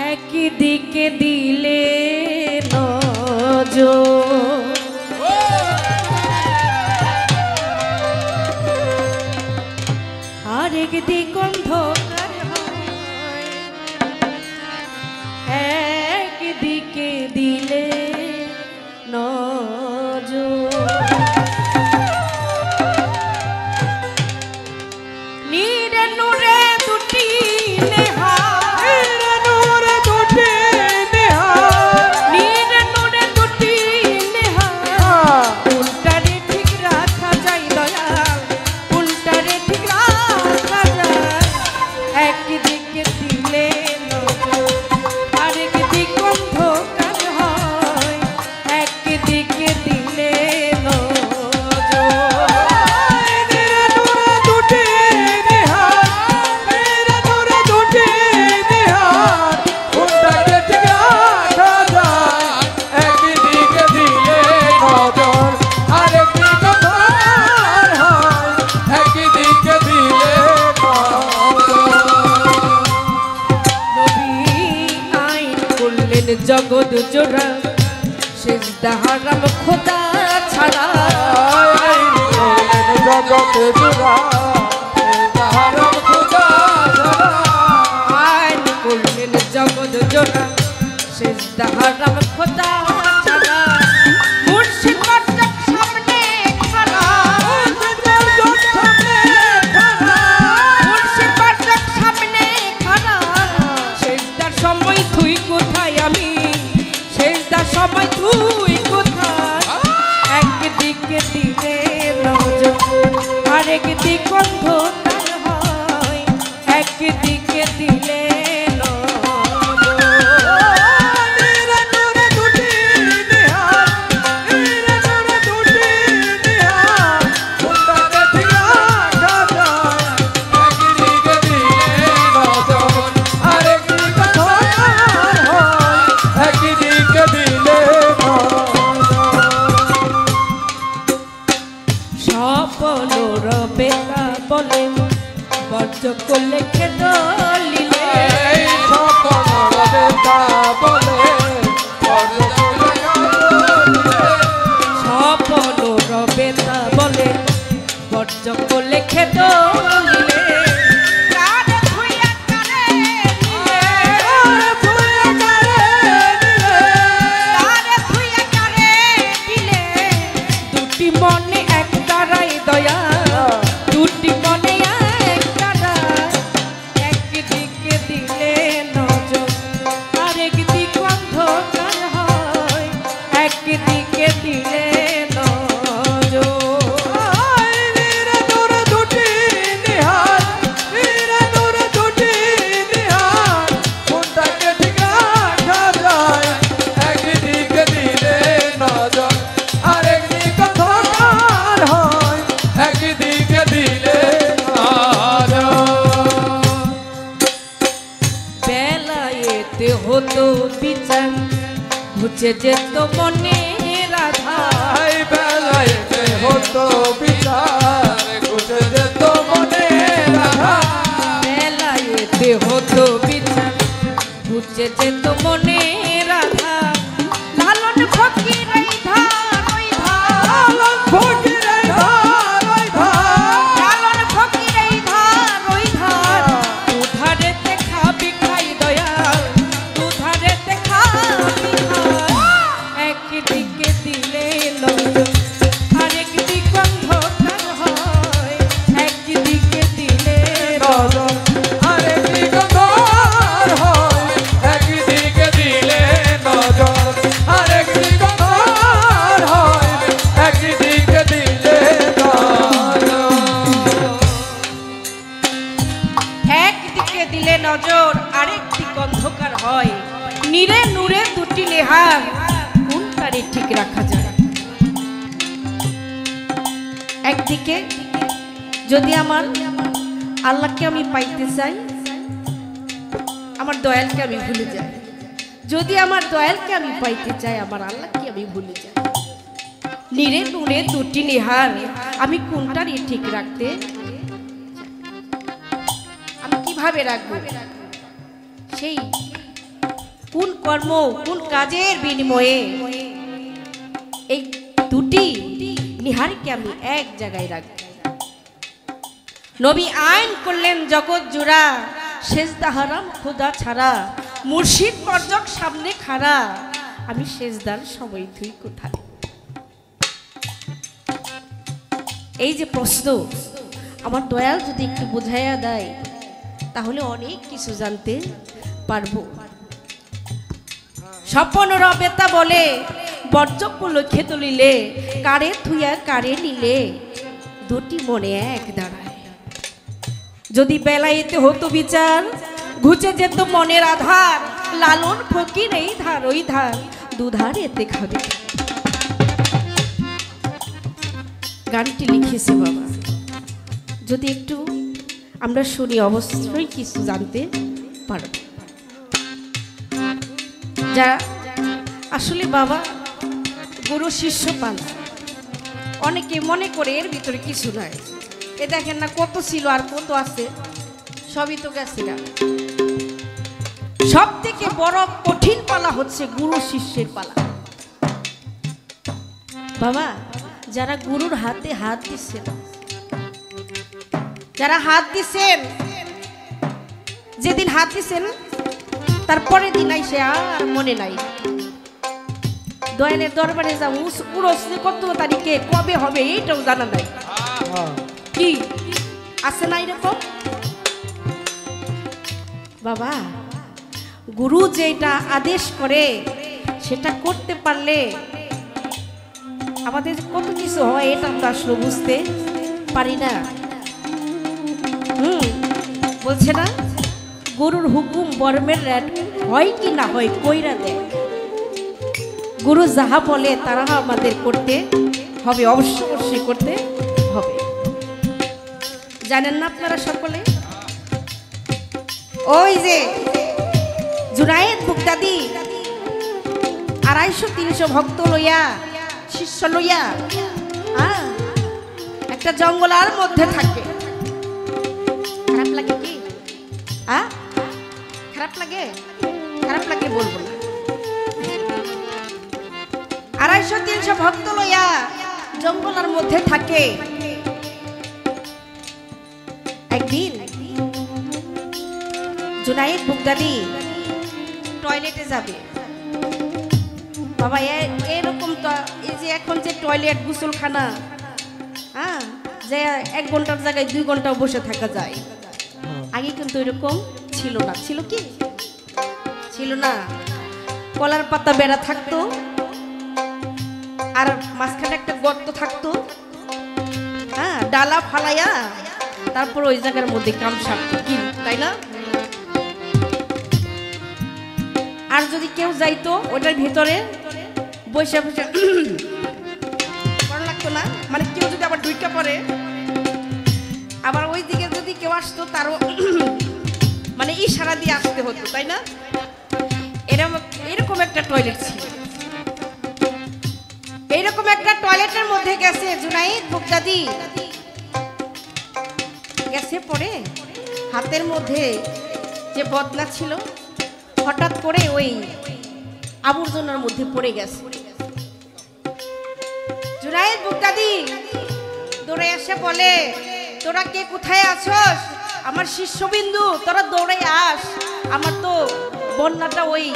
একদিকে দিলে নজর আরেক দিক অন্ধকার হয়, একদিকে দিলে নজর নীরে নূরে দুটি জগৎ জোড়া সিজদা হারাম খোদা ছাড়া জগৎ জোড়া সিজদা হারাম খোদা ছাড়া আইন করলেন জগৎ জোড়া সিজদা হারাম খোদা ছাড়া মুর্শিদ মাস্টার সামনে খাড়া মুর্শিদ মাস্টার সামনে খাড়া সিজদার সময় তুই কোথায় আমি সময় তুই কোথায় একদিকে দিলে নজর আরেক দিক অন্ধকার হয় একদিকে দিলে বর্জ করলে খেত লিলে সপন রবেতা বলে বর্জ করলে খেত লিলে দুটি মনে এক তারাই দয়া দুটি মনে হতো বিচার ঘুচে যেত মনে রাধা বেলায়েতে হতো বিচার ঘুচে যেত মনে রাধা বেলায়েতে হতো বিচার ঘুচে যেত মনে রাধা লালন ফকির এই ধার ওই ধার লালন ফকির এই ধার ওই ধার লালন ফকির এই ধার ওই ধার উধারেতে খাবি খাই দয়াল উধারেতে খাবি খাই একদিকে দিলে নজর আরেক দিক অন্ধকার হয় একদিকে দিলে নজর আরেক দিক অন্ধকার হয় একদিকে দিলে নজর আরেক দিক অন্ধকার হয় একদিকে দিলে একদিকে দিলে নজর আরেক দিক অন্ধকার হয় নীরে নূরে দুটি নেহার কোনটারে ঠিক রাখা যায় একদিকে যদি আমার আল্লাহকে আমি পাইতে চাই আমার দয়ালকে আমি ভুলে যাই যদি আমার দয়ালকে আমি পাইতে চাই আমার আল্লাহকে আমি ভুলে যাই নীরে নূরে দুটি নেহার আমি কোনটারে ঠিক রাখতে আমি কিভাবে রাখবো সেই কোন কর্ম কোন কাজের বিনিময়ে এই দুটি নিহারকে আমি এক জায়গায় রাখব। নবী আইন করলেন জগৎ জোড়া, সেজদা হারাম খোদা ছাড়া, মুর্শিদ পর্যক সামনে খাড়া, আমি সেজদার সময় তুই কোথায়? এই যে প্রশ্ন আমার দয়াল যদি একটু বোঝাইয়া দেয় তাহলে অনেক কিছু জানতে পারবো। স্বপন রবেতা বলে বর্জক লক্ষ্যে তুলিলে, কারে থুইয়া কারে নিলে দুটি মনে এক দাঁড়ায়। যদি বেলাইতে হতো বিচার, ঘুচে যেত মনের আধার, লালন ফকির এই ধার ওই ধার, দুধার এতে খাবে। গানটি লিখেছে বাবা, যদি একটু আমরা শুনি অবশ্যই কিছু জানতে পারব। যা আসলে বাবা গুরু শিষ্য পান, অনেকে মনে করে এর ভিতরে কিছু নাই। এ দেখেন না কত ছিল আর কত আছে, সবই তো গেছে না। সব থেকে বড় কঠিন পালা হচ্ছে গুরু শিষ্যের পালা। বাবা যারা গুরুর হাতে হাত দিচ্ছেন, যারা হাত দিচ্ছেন, যেদিন হাত দিচ্ছেন তারপরের দিন আইসে আর মনে নাই। দয়ালের দরবারে যাবো, উরস কত তারিখে কবে হবে এইটাও জানা নাই। কি আছে না এরকম? বাবা গুরু যেটা আদেশ করে সেটা করতে পারলে আমাদের কত কিছু হয়, এটা আমরা আসলে বুঝতে পারি না। বলছে না গুরুর হুকুম বর্মের রেট, হয় কি না হয় কইরা দেয়। গুরু যাহা বলে তারা আমাদের করতে হবে, অবশ্যই করতে হবে। জানেন না আপনারা সকলে, ওই যে জুনায়েদ বুগদাদি 250-300 ভক্ত লইয়া শিষ্য লইয়া একটা জঙ্গলার মধ্যে থাকে। খারাপ লাগে কি? খারাপ লাগে? খারাপ লাগে বলবো না। 250-300 ভক্ত লইয়া জঙ্গলার মধ্যে থাকে। একদিন জুনায়েদ বুগদাদি টয়লেটে যাবে। বাবা এরকম তো এই যে এখন যে টয়লেট গোসলখানা, যে 1 ঘন্টার জায়গায় 2 ঘন্টাও বসে থাকা যায়, আগে কিন্তু এরকম ছিল না। ছিল কি? ছিল না। কলার পাতা বেড়া থাকতো, আর মাঝখানে একটা গর্ত থাকতো, ডালা ফালাইয়া তারপর ওই জায়গার মধ্যে কাম সারতো, কি তাই না? আর যদি কেউ যাইতো ওটার ভিতরে বসে বসে করা লাগতো না, মানে কেউ যদি আবার ঢুইকা পড়ে, আবার ওই দিকে যদি কেউ আসতো তারও মানে ইশারা দিয়ে আসতে হতো, তাই না? এরকম একটা টয়লেট ছিল। এইরকম একটা টয়লেটের মধ্যে গেছে জুনায়েদ বুগদাদি। গেছে পরে হাতের মধ্যে যে বদনা ছিল হঠাৎ করে ওই আবর্জনার মধ্যে পড়ে গেছে। জুনায়েদ বুগদাদি দৌড়ে এসে বলে, তোরা কে কোথায় আছস? আমার শিষ্যবিন্দু, তোরা দৌড়ে আস, আমার তো বন্যাটা ওই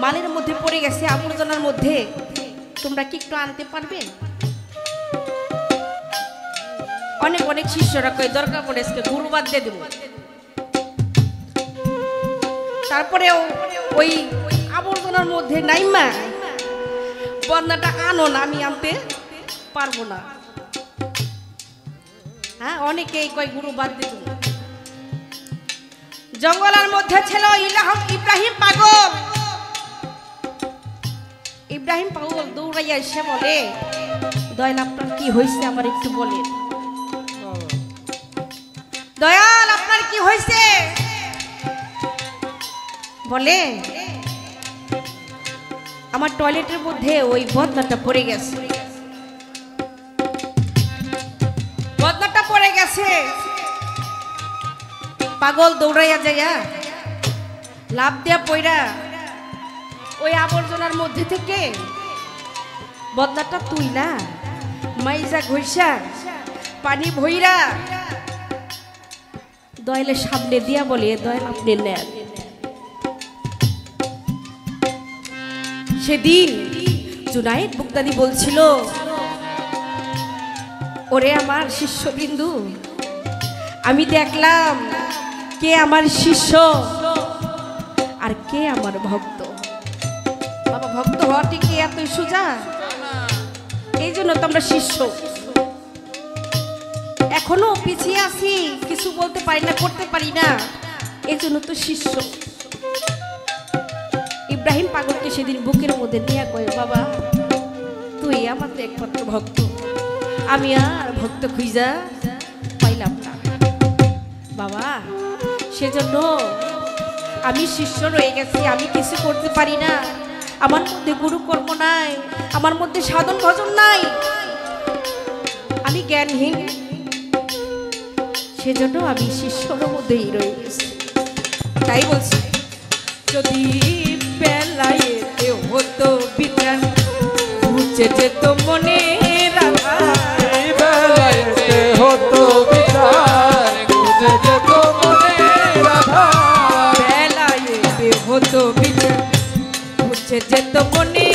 মালের মধ্যে পড়ে গেছে, আবর্জনার মধ্যে, তোমরা কি একটু আনতে পারবে? অনেক অনেক শিষ্যরা কই দরকার পড়ে গুরু বাদ দিয়ে দেব। তারপরে ওই আবর্জনার মধ্যে নাইমা বন্যাটা আনো না, আমি আনতে পারবো না। অনেকেই কয় গুরু বাদ দিয়ে দেব। জঙ্গলের মধ্যে ছিল ইব্রাহিম পাগল। ইব্রাহিম পাগল দৌড়াইয়া এসে বলে, দয়াল আপনার কি হয়েছে আমার একটু বলেন। দয়াল আপনার কি হয়েছে বলে, আমার টয়লেটের মধ্যে ওই বদনাটা পড়ে গেছে, বদনাটা পড়ে গেছে। পাগল দৌড়াইয়া যাইয়া লাভ দিয়া পইরা ওই আবর্জনার মধ্যে থেকে বদনাটা তুই না মাইজা ঘইসা পানি ভইরা দয়ালের সামনে দিয়া বলে দয়াল আপনি নেন। সেদিন জুনায়েদ বুগদাদি বলছিল, ওরে আমার শিষ্যবিন্দু, আমি দেখলাম কে আমার শিষ্য আর কে আমার ভক্ত। বাবা, ভক্ত হওয়াটি কি এতই সোজা? এই জন্য তো আমরা শিষ্য। এখনো পিছিয়ে আছি, কিছু বলতে পারি না, করতে পারি না, এই জন্য তো শিষ্য। ইব্রাহিম পাগলকে সেদিন বুকের মধ্যে নিয়ে কয়, বাবা তুই আমাদের একমাত্র ভক্ত, আমি আর ভক্ত খুঁজা পাইলাম না বাবা, সেজন্য আমি শিষ্য রয়ে গেছি, আমি কিছু করতে পারি না, আমার মধ্যে গুরু কর্ম নাই, আমার মধ্যে সাধন ভজন নাই, আমি জ্ঞানহীন, সেজন্য আমি শিষ্যর মধ্যেই রয়ে গেছি। তাই বলছি, যদি বেলায়েতে হতো বিচার বুঝে যেত মনে রাধা, বেলায়েতে হতো বিচার বুঝে যেত মনে রাধা, বেলায়েতে হতো বিচার বুঝে যেত মনে